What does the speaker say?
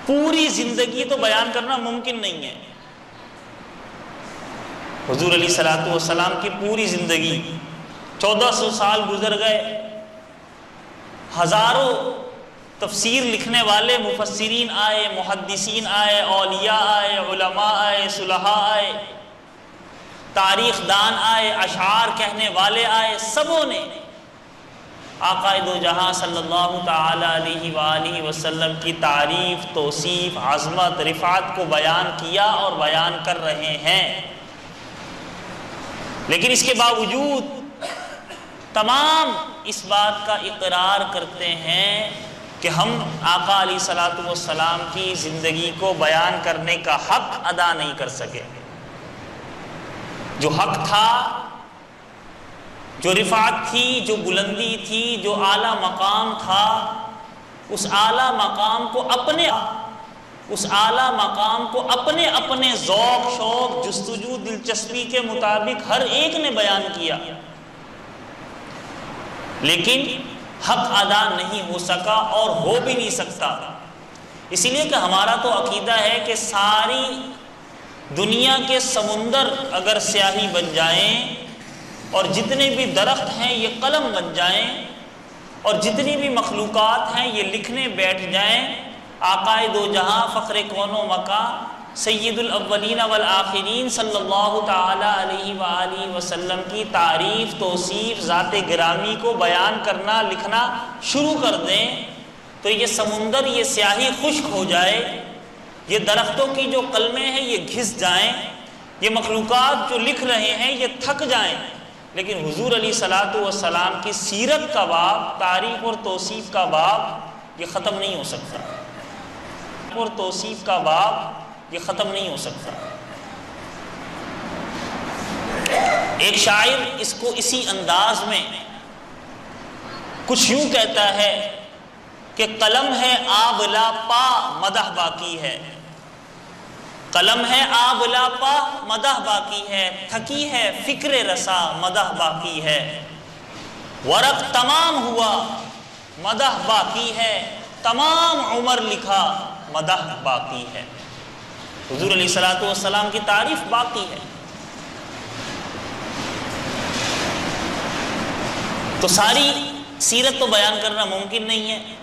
پوری زندگی تو بیان کرنا ممکن نہیں ہے۔ حضور علیہ الصلوۃ والسلام کی پوری زندگی 1400 سال گزر گئے، ہزاروں تفسیر لکھنے والے مفسرین آئے، محدثین آئے، اولیاء آئے، علماء آئے، صلحاء آئے، تاریخ دان آئے، اشعار کہنے والے آئے، سبوں نے آقا دو جہاں صلی اللہ تعالی علیہ وآلہ وسلم کی تعریف، توصیف، عظمت، رفعت کو بیان کیا اور بیان کر رہے ہیں۔ لیکن اس کے باوجود تمام اس بات کا اقرار کرتے ہیں کہ ہم آقا علیہ الصلوۃ والسلام کی زندگی کو بیان کرنے کا حق ادا نہیں کر سکے۔ جو حق تھا، جو رفعت تھی، جو بلندی تھی، جو اعلیٰ مقام تھا، اس اعلیٰ مقام کو اپنے اپنے ذوق، شوق، جستجو، دلچسپی کے مطابق ہر ایک نے بیان کیا، لیکن حق ادا نہیں ہو سکا اور ہو بھی نہیں سکتا۔ اسی لیے کہ ہمارا تو عقیدہ ہے کہ ساری دنیا کے سمندر اگر سیاہی بن جائیں اور جتنے بھی درخت ہیں یہ قلم بن جائیں اور جتنی بھی مخلوقات ہیں یہ لکھنے بیٹھ جائیں، آقا دو جہاں فخر کون و مکان سید الاولین والآخرین صلی اللہ تعالی علیہ وآلہ وسلم کی تعریف، توصیف، ذات گرامی کو بیان کرنا، لکھنا شروع کر دیں تو یہ سمندر، یہ سیاہی خشک ہو جائے، یہ درختوں کی جو قلمیں ہیں یہ گھس جائیں، یہ مخلوقات جو لکھ رہے ہیں یہ تھک جائیں، لیکن حضور علیہ الصلوۃ والسلام کی سیرت کا باب، تعریف اور توصیف کا باب یہ ختم نہیں ہو سکتا، اور توصیف کا باب یہ ختم نہیں ہو سکتا۔ ایک شاعر اس کو اسی انداز میں کچھ یوں کہتا ہے کہ قلم ہے آب لا پا مدح باقی ہے، قلم ہے آب لا پا مدح باقی ہے، تھکی ہے فکر رسا مدح باقی ہے، ورق تمام ہوا مدح باقی ہے، تمام عمر لکھا مدح باقی ہے۔ حضور علیہ الصلوۃ والسلام کی تعریف باقی ہے۔ تو ساری سیرت تو بیان کرنا ممکن نہیں ہے،